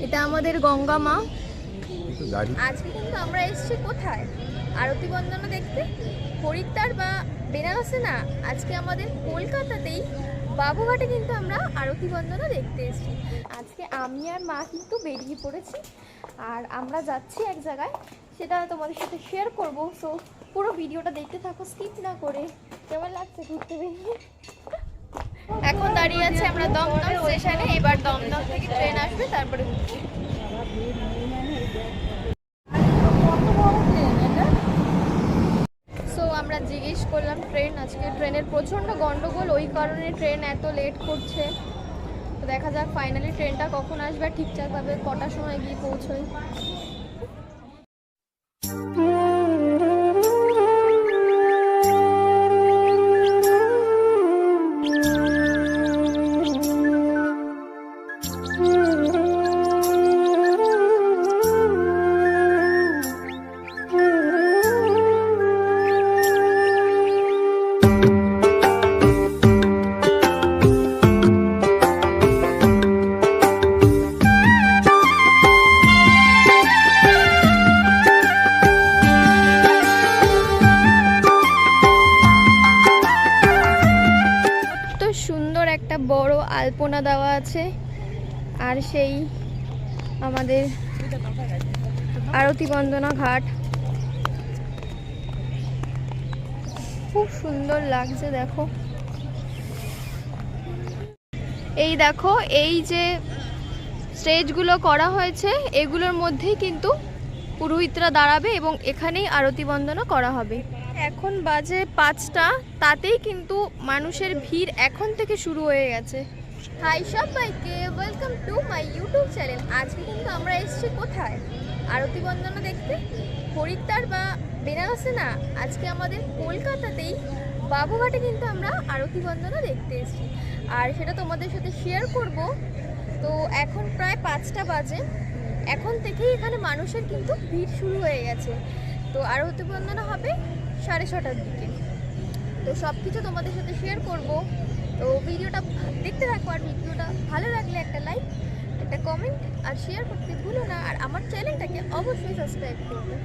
এটা আমাদের গঙ্গা মা। আজকে কিন্তু আমরা এসেছি কোথায় আরতি বন্দনা দেখতে, হরিদ্বার বা বেনারসে না, আজকে আমাদের কলকাতাতেই বাবুঘাটে কিন্তু আমরা আরতি বন্দনা দেখতে এসেছি। আজকে আমি আর মা কিন্তু বেরিয়ে পড়েছি আর আমরা যাচ্ছি এক জায়গায়, সেটা তোমাদের সাথে শেয়ার করব। সো পুরো ভিডিওটা দেখতে থাকো স্কিপ না করে। কেমন লাগছে ঘুরতে বেরিয়ে? এখন দাঁড়িয়ে আছে আমরা দমদম স্টেশনে, এবার দমদম থেকে ট্রেন আসবে, তারপরে উঠবো। সো আমরা জিজ্ঞেস করলাম ট্রেন, আজকে ট্রেনের প্রচণ্ড গন্ডগোল, ওই কারণে ট্রেন এত লেট করছে। তো দেখা যাক ফাইনালি ট্রেনটা কখন আসবে, ঠিকঠাকভাবে কটার সময় গিয়ে পৌঁছোয়। সুন্দর একটা বড় আলপনা দেওয়া আছে, আর সেই আমাদের আরতি বন্দনা ঘাট খুব সুন্দর লাগছে। দেখো এই দেখো, এই যে স্টেজগুলো করা হয়েছে এগুলোর মধ্যেই কিন্তু পুরোহিতরা দাঁড়াবে এবং এখানেই আরতি বন্দনা করা হবে। এখন বাজে 5টা, তাতেই কিন্তু মানুষের ভিড় এখন থেকে শুরু হয়ে গেছে। হাই সবাইকে, welcome to my YouTube channel. আজকে কিন্তু আমরা এসেছি কোথায় আরতি বন্দনা দেখতে, হরিদ্বার বা বেনারসে না, আজকে আমাদের কলকাতাতেই বাবুঘাটে কিন্তু আমরা আরতি বন্দনা দেখতে এসেছি আর সেটা তোমাদের সাথে শেয়ার করব। তো এখন প্রায় 5টা বাজে, এখন থেকেই এখানে মানুষের কিন্তু ভিড় শুরু হয়ে গেছে। তো আরতি বন্দনা হবে 6:30টার দিকে। তো সব কিছু তোমাদের সাথে শেয়ার করব। তো ভিডিওটা দেখতে থাকো, আর ভিডিওটা ভালো লাগলে একটা লাইক, একটা কমেন্ট আর শেয়ার করতে ভুলো না, আর আমার চ্যানেলটাকে অবশ্যই সাবস্ক্রাইব করবে।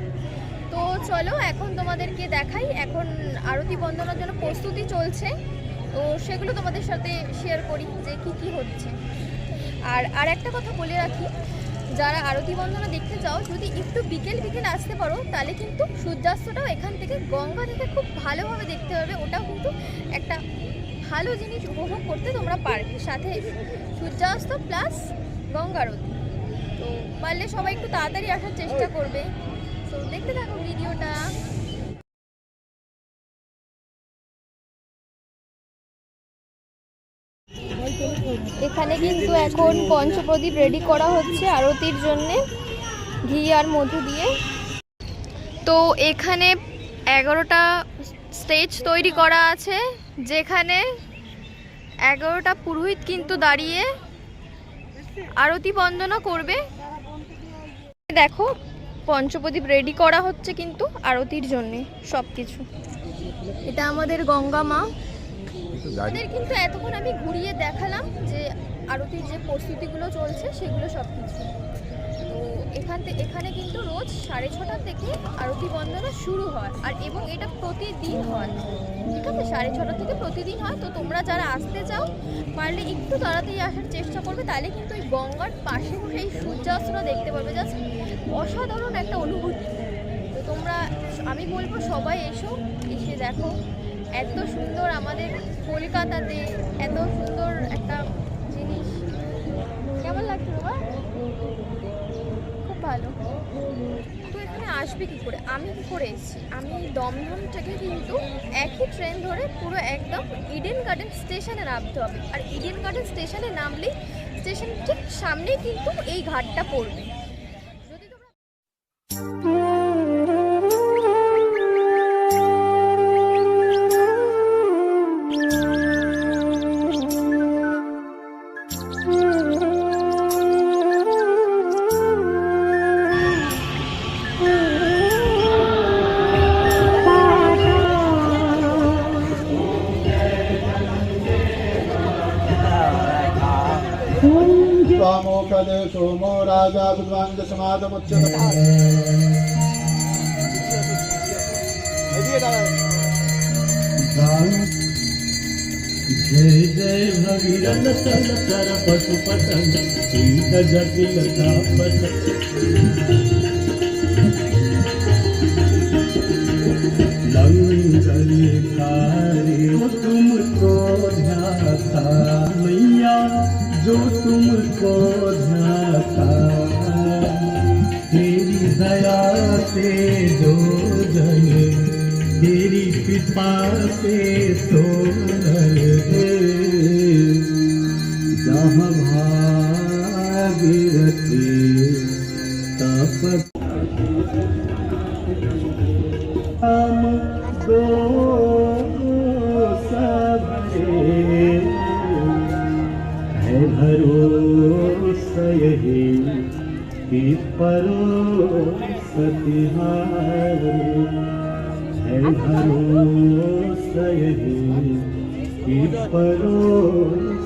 তো চলো এখন তোমাদেরকে দেখাই, এখন আরতি বন্দনার জন্য প্রস্তুতি চলছে, তো সেগুলো তোমাদের সাথে শেয়ার করি যে কি হচ্ছে। আর একটা কথা বলে রাখি, যারা আরতি বন্দনা দেখতে যাও যদি একটু বিকেল আসতে পারো, তাহলে কিন্তু সূর্যাস্তটাও এখান থেকে গঙ্গা থেকে খুব ভালোভাবে দেখতে পাবে। ওটাও কিন্তু একটা ভালো জিনিস উপভোগ করতে তোমরা পারবে, সাথে সূর্যাস্ত প্লাস গঙ্গা আরতি। তো পারলে সবাই একটু তাড়াতাড়ি আসার চেষ্টা করবে। তো দেখতে থাকো ভিডিওটা। এখানে কিন্তু এখন পঞ্চপ্রদীপ রেডি করা হচ্ছে আরতির জন্যে, ঘি আর মধু দিয়ে। তো এখানে 11টা স্টেজ তৈরি করা আছে, যেখানে 11টা পুরোহিত কিন্তু দাঁড়িয়ে আরতি বন্দনা করবে। দেখো পঞ্চপ্রদীপ রেডি করা হচ্ছে কিন্তু আরতির জন্যে সব কিছু। এটা আমাদের গঙ্গা মা। আমাদের কিন্তু এতক্ষণ আমি ঘুরিয়ে দেখালাম যে আরতির যে প্রস্তুতিগুলো চলছে সেগুলো সব কিছু। তো এখানে কিন্তু রোজ 6:30 থেকে আরতি বন্দনা শুরু হয়, আর এবং এটা প্রতিদিন হয়, ঠিক আছে? 6:30 থেকে প্রতিদিন হয়। তো তোমরা যারা আসতে চাও পারলে একটু তাড়াতাড়ি আসার চেষ্টা করবে, তাহলে কিন্তু ওই গঙ্গার পাশে বসে এই সূর্যাস্তটা দেখতে পারবে। জাস্ট অসাধারণ একটা অনুভূতি। তো তোমরা, আমি বলবো সবাই এসে দেখো, এত সুন্দর আমাদের কলকাতাতে এত সুন্দর একটা জিনিস। কেমন লাগছে বাবা? খুব ভালো। তো এখানে আসবে কি করে, আমি কি করে এসেছি, আমি দমদম থেকে কিন্তু একই ট্রেন ধরে পুরো একদম ইডেন গার্ডেন স্টেশনে নামতে হবে। আর ইডেন গার্ডেন স্টেশনে নামলেই স্টেশন ঠিক সামনেই কিন্তু এই ঘাটটা পড়বে। যদি তোমরা रामोपदे सोमो राजा विद्वान् समादमुच्यते। जय जय भगीरथ चल चर पशुपतन कीट जटिल तापस मंगलकारी तुमको ध्याता मैया जो तुमको ध्याता तेरी दया से जो जन तेरी कृपा से सोनर जहाँ भागीरथी तप हम दो सबरे है भरोसा यही कि परोसतिहारे है भरोसा यही कि परोसतिहारे।